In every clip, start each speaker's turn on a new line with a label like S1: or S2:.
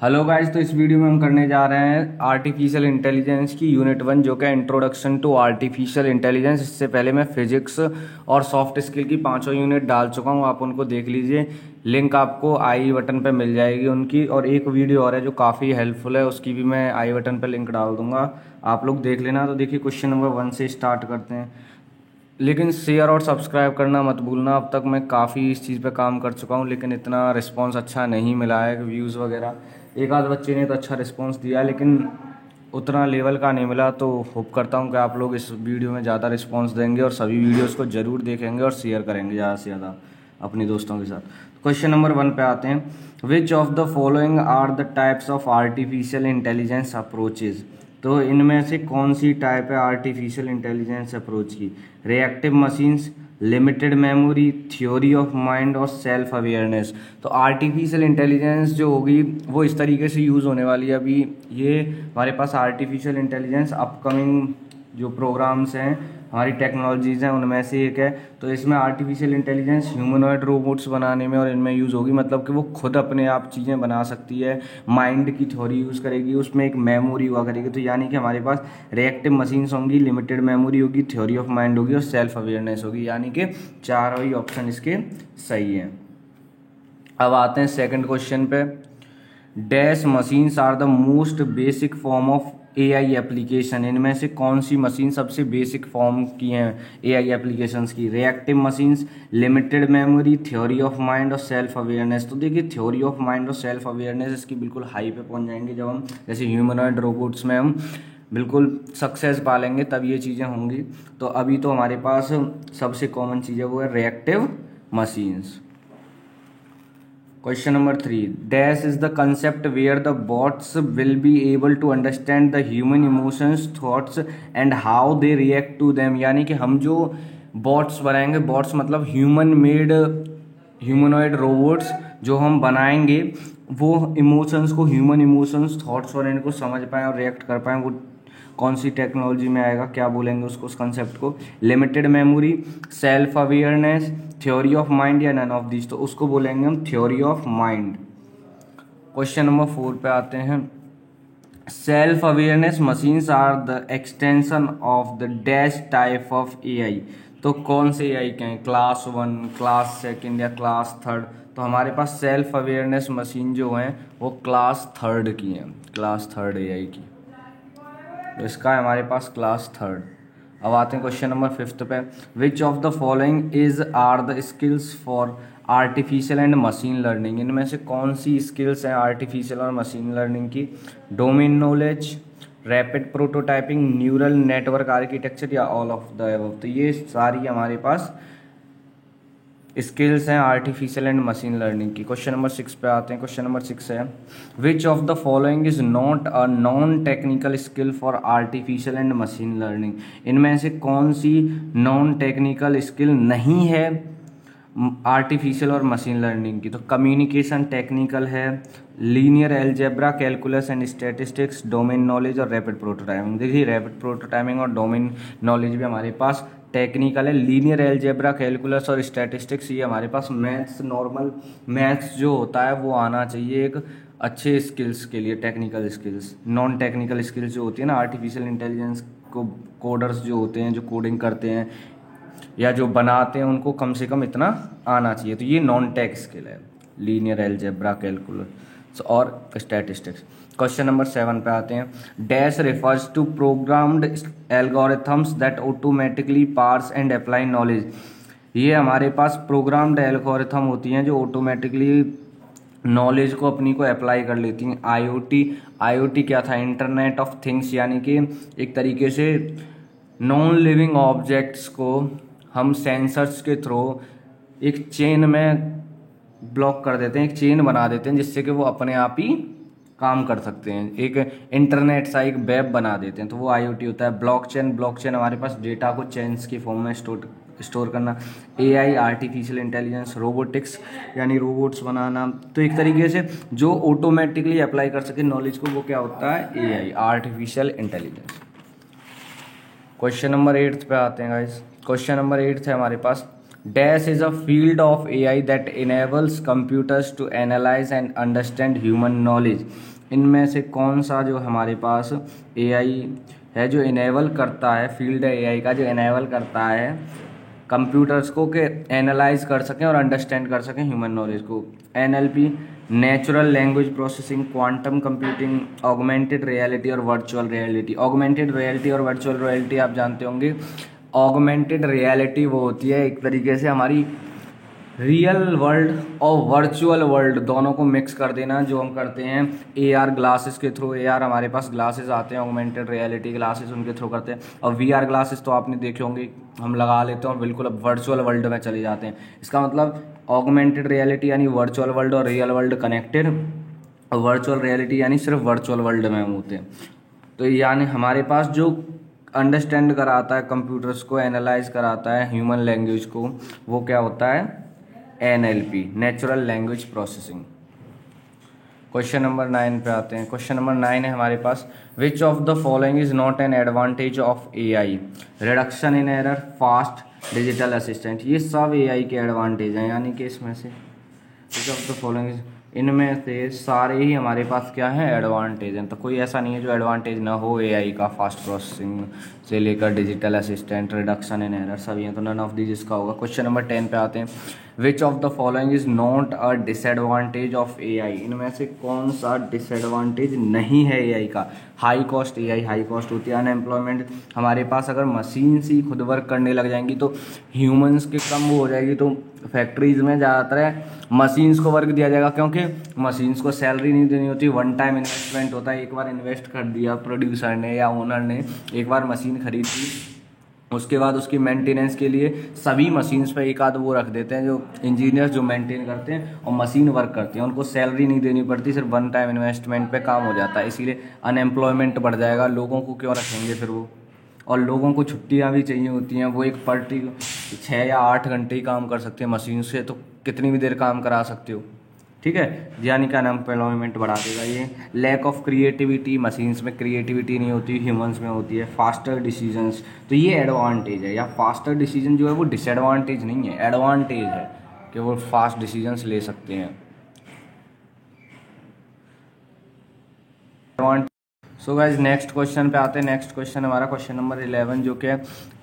S1: Hello guys, तो इस video में हम करने जा रहे हैं आर्टिफिशियल इंटेलिजेंस की यूनिट 1 जो कि इंट्रोडक्शन टू आर्टिफिशियल इंटेलिजेंस। इससे पहले मैं फिजिक्स और सॉफ्ट स्किल की पांचों यूनिट डाल चुका हूं, आप उनको देख लीजिए। लिंक आपको आई बटन पे मिल जाएगी उनकी, और एक वीडियो और है जो काफ़ी हेल्पफुल है, उसकी भी मैं आई बटन पे लिंक डाल दूंगा, आप लोग देख लेना। तो देखिए, क्वेश्चन नंबर 1 से स्टार्ट करते हैं, लेकिन शेयर और सब्सक्राइब करना मत भूलना। अब तक मैं काफ़ी इस चीज़ पे काम कर चुका हूँ, लेकिन इतना रिस्पांस अच्छा नहीं मिला है, व्यूज़ वगैरह। एक आध बच्चे ने तो अच्छा रिस्पांस दिया, लेकिन उतना लेवल का नहीं मिला। तो होप करता हूँ कि आप लोग इस वीडियो में ज़्यादा रिस्पांस देंगे और सभी वीडियोज़ को ज़रूर देखेंगे और शेयर करेंगे ज़्यादा से ज़्यादा अपने दोस्तों के साथ। क्वेश्चन नंबर 1 पे आते हैं। Which of the following are the types of artificial intelligence approaches. तो इनमें से कौन सी टाइप है आर्टिफिशियल इंटेलिजेंस अप्रोच की? Reactive machines, limited memory, theory of mind और सेल्फ अवेयरनेस। तो आर्टिफिशियल इंटेलिजेंस जो होगी वो इस तरीके से यूज़ होने वाली है। अभी ये हमारे पास आर्टिफिशियल इंटेलिजेंस अपकमिंग जो प्रोग्राम्स हैं, हमारी टेक्नोलॉजीज़ हैं, उनमें से एक है। तो इसमें आर्टिफिशियल इंटेलिजेंस ह्यूमनॉइड रोबोट्स बनाने में और इनमें यूज़ होगी, मतलब कि वो खुद अपने आप चीज़ें बना सकती है, माइंड की थ्योरी यूज़ करेगी, उसमें एक मेमोरी हुआ करेगी। तो यानी कि हमारे पास रिएक्टिव मशीन्स होंगी, लिमिटेड मेमोरी होगी, थ्योरी ऑफ माइंड होगी और सेल्फ अवेयरनेस होगी। यानी कि चारों ही ऑप्शन इसके सही हैं। अब आते हैं सेकंड क्वेश्चन पे। Dash machines are the most basic form of AI application. इनमें से कौन सी मशीन सबसे बेसिक फॉर्म की हैं एआई एप्लीकेशंस की? Reactive machines, limited memory, theory of mind और सेल्फ अवेयरनेस। तो देखिए, थ्योरी ऑफ माइंड और सेल्फ अवेयरनेस इसकी बिल्कुल हाई पे पहुंच जाएंगे जब हम जैसे ह्यूमनॉइड रोबोट्स में हम बिल्कुल सक्सेस पालेंगे, तब ये चीज़ें होंगी। तो अभी तो हमारे पास सबसे कॉमन चीज़ है वो है reactive machines. Question number 3. Dash is the concept where the bots will be able to understand the human emotions, thoughts and how they react to them। यानी कि हम जो बॉट्स बनाएंगे, बॉट्स मतलब ह्यूमन मेड ह्यूमनॉइड रोबोट्स जो हम बनाएंगे, वो इमोशंस को, ह्यूमन इमोशंस, थॉट्स और इनको समझ पाएँ और रिएक्ट कर पाएँ। वो कौन सी टेक्नोलॉजी में आएगा, क्या बोलेंगे उसको, उस कंसेप्ट को? Limited memory, self awareness, theory of mind या नन ऑफ दिस। तो उसको बोलेंगे हम theory of mind. Question number 4 पे आते हैं। Self awareness machines are the extension of the dash type of AI. तो कौन से एआई के हैं? क्लास 1, क्लास 2 या क्लास 3? तो हमारे पास सेल्फ अवेयरनेस मशीन जो हैं वो क्लास 3 की हैं, क्लास 3 एआई की। तो इसका है हमारे पास क्लास 3। अब आते हैं क्वेश्चन नंबर 5 पे। Which of the following is are the skills for artificial and machine learning. इनमें से कौन सी स्किल्स हैं आर्टिफिशियल और मशीन लर्निंग की? Domain knowledge, rapid prototyping, neural network architecture या ऑल ऑफ द अबव। तो ये सारी हमारे पास स्किल्स हैं आर्टिफिशियल एंड मशीन लर्निंग की। क्वेश्चन नंबर 6 पे आते हैं। क्वेश्चन नंबर 6 है, which of the following is not a non technical skill for artificial and machine learning. इनमें से कौन सी नॉन टेक्निकल स्किल नहीं है आर्टिफिशियल और मशीन लर्निंग की? तो कम्युनिकेशन टेक्निकल है, linear algebra, calculus and statistics, domain knowledge और रैपिड प्रोटोटाइपिंग। देखिए, रैपिड प्रोटोटाइपिंग और डोमेन नॉलेज भी हमारे पास टेक्निकल है। लीनियर एल्जेब्रा, कैलकुलस और स्टैटिस्टिक्स ये हमारे पास मैथ्स, नॉर्मल मैथ्स जो होता है वो आना चाहिए एक अच्छे स्किल्स के लिए। Technical skills, non technical skills जो होती है ना आर्टिफिशियल इंटेलिजेंस को, कोडर्स जो होते हैं, जो कोडिंग करते हैं या जो बनाते हैं, उनको कम से कम इतना आना चाहिए। तो ये नॉन टेक स्किल है, लीनियर एल्जेब्रा, कैलकुलस और स्टैटिस्टिक्स। क्वेश्चन नंबर 7 पे आते हैं। Dash refers to programmed algorithms that automatically parse and apply knowledge. ये हमारे पास प्रोग्राम्ड एल्गोरिथम होती हैं जो ऑटोमेटिकली नॉलेज को अपनी को अप्लाई कर लेती हैं। आईओटी क्या था? Internet of things. यानी कि एक तरीके से नॉन लिविंग ऑब्जेक्ट्स को हम सेंसर्स के थ्रू एक चेन में ब्लॉक कर देते हैं, एक चेन बना देते हैं जिससे कि वो अपने आप ही काम कर सकते हैं, एक इंटरनेट सा एक वेब बना देते हैं। तो वो आईओटी होता है। ब्लॉकचेन हमारे पास डेटा को चेन्स की फॉर्म में स्टोर करना। एआई आर्टिफिशियल इंटेलिजेंस, रोबोटिक्स यानी रोबोट्स बनाना। तो एक तरीके से जो ऑटोमेटिकली अप्लाई कर सके नॉलेज को, वो क्या होता है? AI artificial intelligence. Question number 8 पे आते हैं गाइस। क्वेश्चन नंबर 8 है हमारे पास। Dash is a field of AI that enables computers to analyse and understand human knowledge. इनमें से कौन सा जो हमारे पास एआई है जो इनेबल करता है, फील्ड है एआई का जो इनेबल करता है कंप्यूटर्स को कि एनालाइज कर सकें और अंडरस्टैंड कर सकें ह्यूमन नॉलेज को? NLP, natural language processing, quantum computing, augmented reality और वर्चुअल रियलिटी। ऑगमेंटेड रियलिटी और वर्चुअल रियलिटी आप जानते होंगे। ऑगमेंटेड रियलिटी वो होती है एक तरीके से हमारी रियल वर्ल्ड और वर्चुअल वर्ल्ड दोनों को मिक्स कर देना, जो हम करते हैं एआर ग्लासेस के थ्रू। एआर हमारे पास ग्लासेस आते हैं, ऑगमेंटेड रियलिटी ग्लासेस उनके थ्रू करते हैं। और वीआर ग्लासेस तो आपने देखे होंगे, हम लगा लेते हैं और बिल्कुल अब वर्चुअल वर्ल्ड में चले जाते हैं। इसका मतलब ऑगमेंटेड रियलिटी यानी वर्चुअल वर्ल्ड और रियल वर्ल्ड कनेक्टेड, और वर्चुअल रियलिटी यानी सिर्फ वर्चुअल वर्ल्ड में हम होते हैं। तो यानी हमारे पास जो अंडरस्टैंड कराता है कंप्यूटर्स को, एनालाइज कराता है ह्यूमन लैंग्वेज को, वो क्या होता है? NLP, natural language processing. Question number 9 पे आते हैं। क्वेश्चन नंबर 9 है हमारे पास, which of the following is not an advantage of AI? Reduction in error, fast, digital assistant. ये सब एआई के एडवांटेज हैं, यानी कि इसमें से विच ऑफ द फॉलोइंग, इनमें से सारे ही हमारे पास क्या है? एडवांटेज हैं। तो कोई ऐसा नहीं है जो एडवांटेज ना हो एआई का, फास्ट प्रोसेसिंग से लेकर digital assistant, reduction in error, सभी हैं। तो नन ऑफ दीज इसका होगा। क्वेश्चन नंबर 10 पे आते हैं, which of the following is not a disadvantage of AI? इनमें से कौन सा डिसएडवांटेज नहीं है एआई का? High cost, AI high cost होती है। अनएम्प्लॉयमेंट, हमारे पास अगर मशीन्स ही खुद वर्क करने लग जाएंगी तो ह्यूमंस के कम वो हो जाएगी, तो फैक्ट्रीज में ज़्यादातर मशीन्स को वर्क दिया जाएगा, क्योंकि मशीन्स को सैलरी नहीं देनी होती, वन टाइम इन्वेस्टमेंट होता है। एक बार इन्वेस्ट कर दिया प्रोड्यूसर ने या ओनर ने, एक बार मशीन खरीद ली, उसके बाद उसकी मेंटेनेंस के लिए सभी मशीन्स पे एक आध वो रख देते हैं जो इंजीनियर्स जो मेंटेन करते हैं और मशीन वर्क करती हैं, उनको सैलरी नहीं देनी पड़ती, सिर्फ वन टाइम इन्वेस्टमेंट पे काम हो जाता है। इसीलिए अनएम्प्लॉयमेंट बढ़ जाएगा, लोगों को क्यों रखेंगे फिर वो, और लोगों को छुट्टियां भी चाहिए होती हैं। वो एक पर्टी 6 या 8 घंटे ही काम कर सकते हैं मशीन से, तो कितनी भी देर काम करा सकते हो, ठीक है। यानी कि अनएम्प्लॉयमेंट बढ़ा देगा ये। लैक ऑफ क्रिएटिविटी, मशीन्स में क्रिएटिविटी नहीं होती, ह्यूमंस में होती है। फास्टर डिसीजंस, तो ये एडवांटेज है, या फास्टर डिसीजन जो है वो डिसएडवांटेज नहीं है, एडवांटेज है कि वो फास्ट डिसीजंस ले सकते हैं। सो गाइज नेक्स्ट क्वेश्चन पे आते हैं। नेक्स्ट क्वेश्चन हमारा क्वेश्चन नंबर 11 जो कि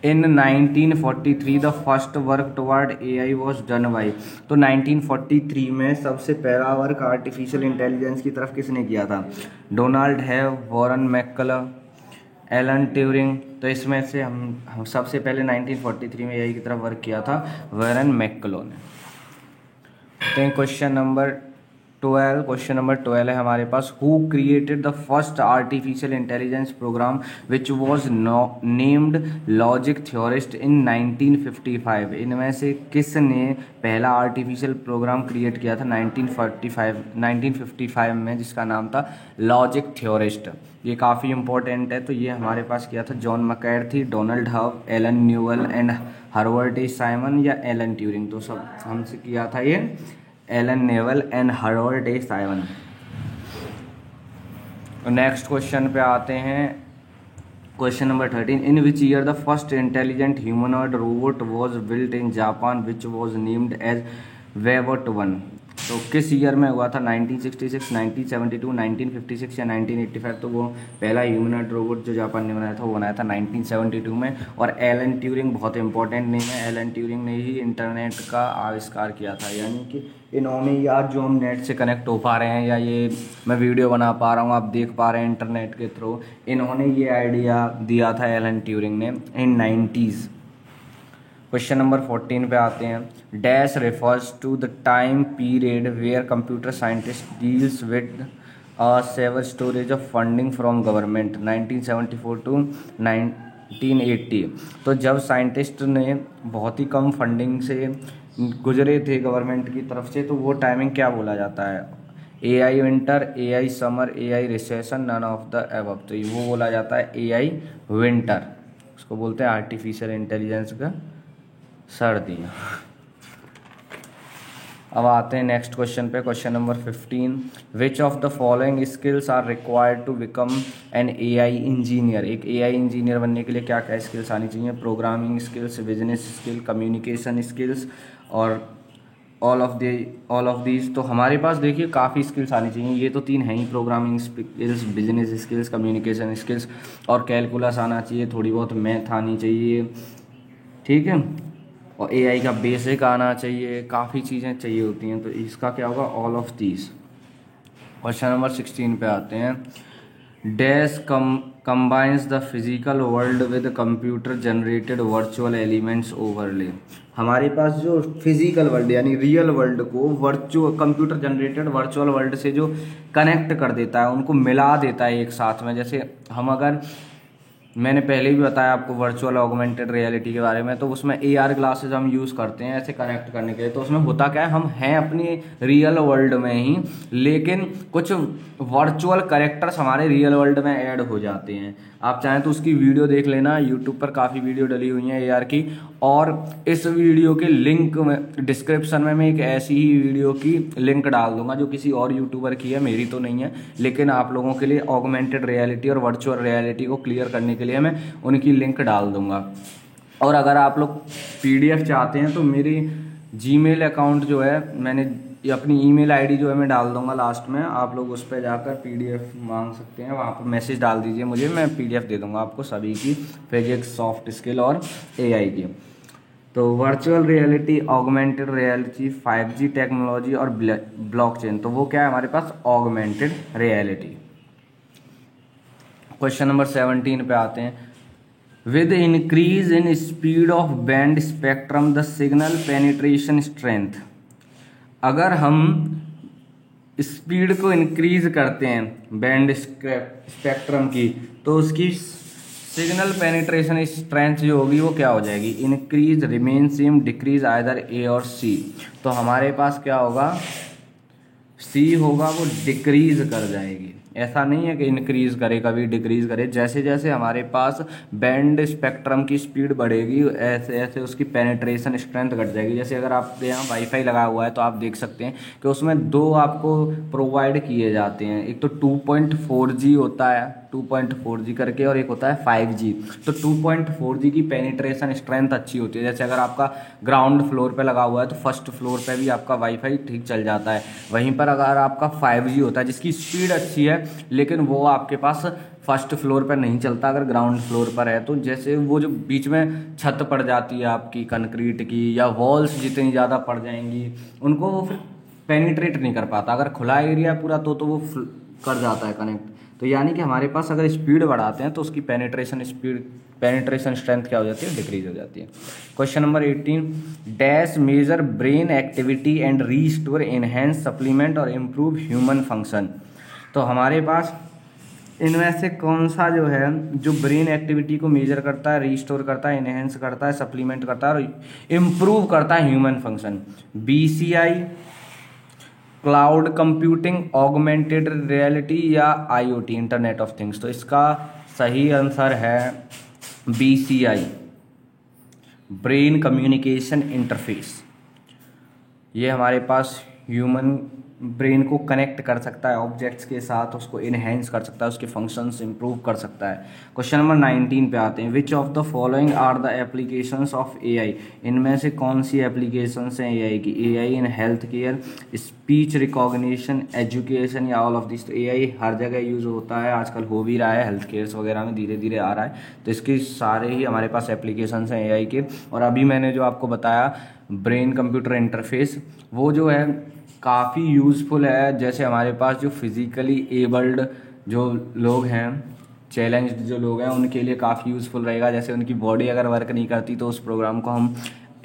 S1: इन 1943 the first work toward AI was done by. तो 1943 में सबसे पहला वर्क आर्टिफिशियल इंटेलिजेंस की तरफ किसने किया था? Donald Hebb, Warren McCulloch, Alan Turing. तो इसमें से हम सबसे पहले 1943 में एआई की तरफ वर्क किया था वॉरेन मैककल ने। क्वेश्चन नंबर 12, क्वेश्चन नंबर 12 है हमारे पास, who created the first artificial intelligence program which was named logic theorist in 1955? इनमें से किसने पहला आर्टिफिशियल प्रोग्राम क्रिएट किया था 1955 में, जिसका नाम था लॉजिक थ्योरिस्ट? ये काफ़ी इंपॉर्टेंट है। तो ये हमारे पास किया था John McCarthy, Donald Hebb, Allen Newell and Herbert A Simon या एलन ट्यूरिंग। तो सब हमसे किया था ये Allen Newell and Herbert A Simon. Next question पे आते हैं। Question number 13, in which year the first intelligent humanoid robot was built in Japan which was named as Wabot 1? तो किस ईयर में हुआ था? 1966, 1972, 1956 या 1985? तो वो पहला ह्यूमनॉइड रोबोट जो जापान ने बनाया था वो बनाया था 1972 में। और एलन ट्यूरिंग बहुत इंपॉर्टेंट नेम है, एलन ट्यूरिंग ने ही इंटरनेट का आविष्कार किया था। यानी कि इन्होंने ही आज जो हम नेट से कनेक्ट हो पा रहे हैं, या ये मैं वीडियो बना पा रहा हूँ, आप देख पा रहे हैं इंटरनेट के थ्रू, इन्होंने ये आइडिया दिया था एलन ट्यूरिंग ने इन 90s। क्वेश्चन नंबर 14 पे आते हैं। Dash refers to the time period where computer scientist deals with a severe storage of funding from government 1974 to 1980। तो जब साइंटिस्ट ने बहुत ही कम फंडिंग से गुजरे थे गवर्नमेंट की तरफ से, तो वो टाइमिंग क्या बोला जाता है? AI winter, AI summer, AI recession, none of the above. तो वो बोला जाता है एआई विंटर, उसको बोलते हैं आर्टिफिशियल इंटेलिजेंस का सर्दियाँ। अब आते हैं नेक्स्ट क्वेश्चन पे, question number 15। Which of the following skills are required to become an AI engineer. एक एआई इंजीनियर बनने के लिए क्या क्या स्किल्स आनी चाहिए? Programming skills, business skill, communication skills और ऑल ऑफ दीज। तो हमारे पास देखिए काफ़ी स्किल्स आनी चाहिए, ये तो तीन हैं ही, programming skills, business skills, communication skills, और कैलकुलस आना चाहिए, थोड़ी बहुत मैथ आनी चाहिए, ठीक है, और एआई का बेसिक आना चाहिए, काफ़ी चीज़ें चाहिए होती हैं। तो इसका क्या होगा? All of these. Question number 16 पे आते हैं। Dash combines the physical world with computer generated virtual elements overlay. हमारे पास जो फिजिकल वर्ल्ड यानी रियल वर्ल्ड को virtual computer generated virtual world से जो कनेक्ट कर देता है, उनको मिला देता है एक साथ में। जैसे हम अगर, मैंने पहले भी बताया आपको वर्चुअल ऑगमेंटेड रियलिटी के बारे में, तो उसमें एआर ग्लासेस हम यूज़ करते हैं ऐसे कनेक्ट करने के लिए। तो उसमें होता क्या है, हम हैं अपनी रियल वर्ल्ड में ही, लेकिन कुछ वर्चुअल कैरेक्टर्स हमारे रियल वर्ल्ड में ऐड हो जाते हैं। आप चाहें तो उसकी वीडियो देख लेना, यूट्यूब पर काफ़ी वीडियो डली हुई हैं एआर की, और इस वीडियो के लिंक में डिस्क्रिप्शन में मैं एक ऐसी ही वीडियो की लिंक डाल दूंगा जो किसी और यूट्यूबर की है, मेरी तो नहीं है, लेकिन आप लोगों के लिए ऑगमेंटेड रियलिटी और वर्चुअल रियलिटी को क्लियर करने के लिए मैं उनकी लिंक डाल दूंगा। और अगर आप लोग पीडीएफ चाहते हैं तो मेरी जीमेल अकाउंट जो है, मैंने अपनी ईमेल आईडी जो है मैं डाल दूंगा लास्ट में, आप लोग उस पर जाकर पीडीएफ मांग सकते हैं, वहाँ पर मैसेज डाल दीजिए मुझे, मैं पीडीएफ दे दूंगा आपको सभी की, फिजिक्स, सॉफ्ट स्किल और एआई की। तो virtual reality, augmented reality, 5G technology और ब्लॉकचेन, तो वो क्या है हमारे पास? Augmented reality. क्वेश्चन नंबर 17 पे आते हैं। With increase in speed of band spectrum the signal penetration strength. अगर हम स्पीड को इंक्रीज करते हैं बैंड स्पेक्ट्रम की, तो उसकी सिग्नल पेनिट्रेशन स्ट्रेंथ जो होगी वो क्या हो जाएगी? Increase, remain same, decrease, either A or C. तो हमारे पास क्या होगा? सी होगा, वो डिक्रीज कर जाएगी। ऐसा नहीं है कि इंक्रीज करे कभी डिक्रीज करे, जैसे जैसे हमारे पास बैंड स्पेक्ट्रम की स्पीड बढ़ेगी ऐसे ऐसे उसकी पेनिट्रेशन स्ट्रेंथ घट जाएगी। जैसे अगर आपके यहाँ वाईफाई लगा हुआ है तो आप देख सकते हैं कि उसमें दो आपको प्रोवाइड किए जाते हैं, एक तो 2.4G होता है, 2.4G करके, और एक होता है 5G। तो 2.4G की पेनिट्रेशन स्ट्रेंथ अच्छी होती है। जैसे अगर आपका ग्राउंड फ्लोर पे लगा हुआ है तो फर्स्ट फ्लोर पे भी आपका वाईफाई ठीक चल जाता है। वहीं पर अगर आपका 5G होता है जिसकी स्पीड अच्छी है, लेकिन वो आपके पास फर्स्ट फ्लोर पर नहीं चलता अगर ग्राउंड फ्लोर पर है, तो जैसे वो जो बीच में छत पड़ जाती है आपकी कंक्रीट की, या वॉल्स जितनी ज़्यादा पड़ जाएंगी, उनको वो फिर पेनिट्रेट नहीं कर पाता। अगर खुला एरिया पूरा तो वो कर जाता है कनेक्ट। तो यानी कि हमारे पास अगर स्पीड बढ़ाते हैं तो उसकी पेनिट्रेशन स्ट्रेंथ क्या हो जाती है? डिक्रीज हो जाती है। Question number 18। Dash major brain activity and restore, enhance, supplement और इम्प्रूव ह्यूमन फंक्शन। तो हमारे पास इनमें से कौन सा जो है जो ब्रेन एक्टिविटी को मेजर करता है, रीस्टोर करता है, इनहेंस करता है, सप्लीमेंट करता है और इम्प्रूव करता है human function? BCI, cloud computing, augmented reality या IoT, इंटरनेट ऑफ थिंग्स। तो इसका सही आंसर है BCI, ब्रेन कम्युनिकेशन इंटरफेस। ये हमारे पास ह्यूमन ब्रेन को कनेक्ट कर सकता है ऑब्जेक्ट्स के साथ, उसको इनहेंस कर सकता है, उसके फंक्शंस इंप्रूव कर सकता है। क्वेश्चन नंबर 19 पे आते हैं। Which of the following are the applications of AI। इनमें से कौन सी एप्लीकेशंस हैं AI की? AI in health care, speech recognition, education या ऑल ऑफ दिस। तो AI हर जगह यूज़ होता है, आजकल हो भी रहा है, हेल्थ केयर्स वगैरह में धीरे धीरे आ रहा है। तो इसके सारे ही हमारे पास एप्लीकेशंस हैं AI के। और अभी मैंने जो आपको बताया ब्रेन कंप्यूटर इंटरफेस, वो जो है काफ़ी यूज़फुल है। जैसे हमारे पास जो फिज़िकली एबल्ड जो लोग हैं, चैलेंज्ड जो लोग हैं, उनके लिए काफ़ी यूज़फुल रहेगा। जैसे उनकी बॉडी अगर वर्क नहीं करती तो उस प्रोग्राम को हम,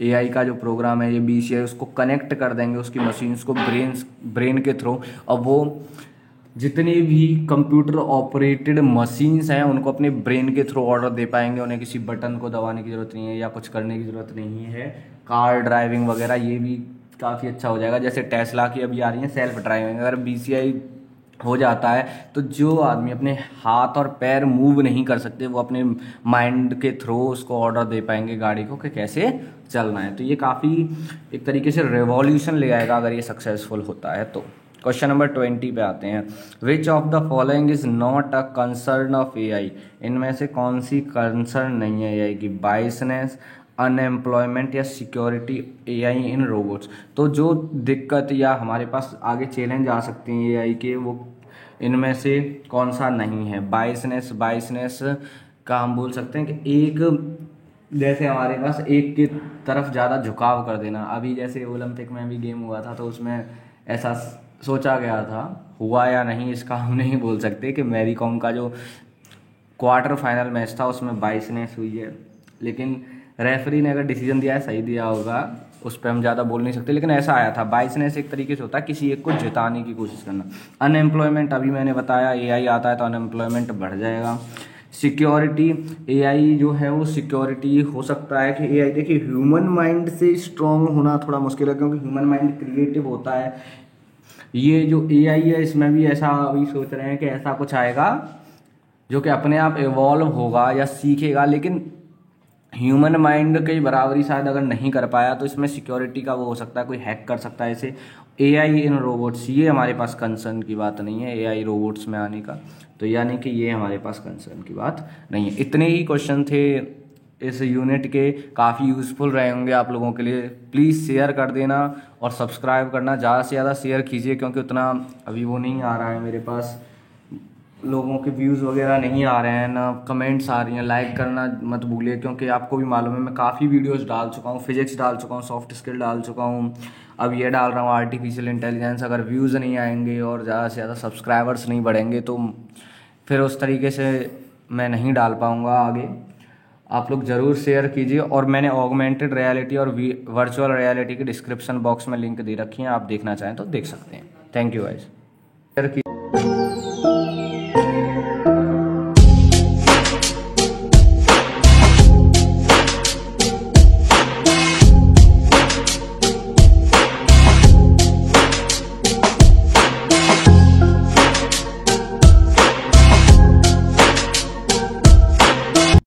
S1: AI का जो प्रोग्राम है ये BCI, उसको कनेक्ट कर देंगे उसकी मशीन्स को ब्रेन के थ्रू, और वो जितनी भी कंप्यूटर ऑपरेटेड मशीन्स हैं उनको अपने ब्रेन के थ्रू ऑर्डर दे पाएंगे। उन्हें किसी बटन को दबाने की ज़रूरत नहीं है या कुछ करने की ज़रूरत नहीं है। कार ड्राइविंग वगैरह ये भी काफ़ी अच्छा हो जाएगा। जैसे टेस्ला की अभी आ रही है सेल्फ ड्राइविंग, अगर BCI हो जाता है, तो जो आदमी अपने हाथ और पैर मूव नहीं कर सकते वो अपने माइंड के थ्रू उसको ऑर्डर दे पाएंगे गाड़ी को कि कैसे चलना है। तो ये काफ़ी एक तरीके से रेवोल्यूशन ले आएगा अगर ये सक्सेसफुल होता है तो। क्वेश्चन नंबर 20 पे आते हैं। Which of the following is not a concern of AI? इनमें से कौन सी कंसर्न नहीं है एआई की? बाइसनेस, अनएम्प्लॉयमेंट या सिक्योरिटी एआई इन रोबोट्स। तो जो दिक्कत या हमारे पास आगे चैलेंज आ सकते हैं एआई के, वो इनमें से कौन सा नहीं है? बाइसनेस का हम बोल सकते हैं कि एक जैसे हमारे पास एक की तरफ ज़्यादा झुकाव कर देना। अभी जैसे ओलंपिक में भी गेम हुआ था तो उसमें ऐसा सोचा गया था, हुआ या नहीं इसका हम नहीं बोल सकते, कि मैरी कॉम का जो क्वार्टर फाइनल मैच था उसमें बाइसनेस हुई है, लेकिन रेफरी ने अगर डिसीजन दिया है सही दिया होगा, उस पर हम ज़्यादा बोल नहीं सकते, लेकिन ऐसा आया था। बाइसनेस एक तरीके से होता है किसी एक को जिताने की कोशिश करना। अनएम्प्लॉयमेंट अभी मैंने बताया, एआई आता है तो अनएम्प्लॉयमेंट बढ़ जाएगा। सिक्योरिटी, एआई जो है वो सिक्योरिटी हो सकता है कि एआई, देखिए ह्यूमन माइंड से स्ट्रांग होना थोड़ा मुश्किल है क्योंकि ह्यूमन माइंड क्रिएटिव होता है। ये जो एआई है इसमें भी ऐसा अभी सोच रहे हैं कि ऐसा कुछ आएगा जो कि अपने आप इवॉल्व होगा या सीखेगा, लेकिन ह्यूमन माइंड की बराबरी शायद अगर नहीं कर पाया तो इसमें सिक्योरिटी का वो हो सकता है, कोई हैक कर सकता है इसे। एआई इन रोबोट्स, ये हमारे पास कंसर्न की बात नहीं है एआई रोबोट्स में आने का, तो यानी कि ये हमारे पास कंसर्न की बात नहीं है। इतने ही क्वेश्चन थे इस यूनिट के, काफ़ी यूज़फुल रहे होंगे आप लोगों के लिए। प्लीज़ शेयर कर देना और सब्सक्राइब करना, ज़्यादा से ज़्यादा शेयर कीजिए क्योंकि उतना अभी वो नहीं आ रहा है मेरे पास, लोगों के व्यूज़ वगैरह नहीं आ रहे हैं ना कमेंट्स आ रही हैं। लाइक करना मत भूलिए क्योंकि आपको भी मालूम है मैं काफ़ी वीडियोस डाल चुका हूँ, फिजिक्स डाल चुका हूँ, सॉफ्ट स्किल डाल चुका हूँ, अब ये डाल रहा हूँ आर्टिफिशियल इंटेलिजेंस। अगर व्यूज़ नहीं आएंगे और ज़्यादा से ज़्यादा सब्सक्राइबर्स नहीं बढ़ेंगे तो फिर उस तरीके से मैं नहीं डाल पाऊँगा आगे। आप लोग ज़रूर शेयर कीजिए, और मैंने ऑगमेंटेड रियलिटी और वर्चुअल रियलिटी की डिस्क्रिप्शन बॉक्स में लिंक दे रखी है, आप देखना चाहें तो देख सकते हैं। Thank you guys. शेयर कीजिए।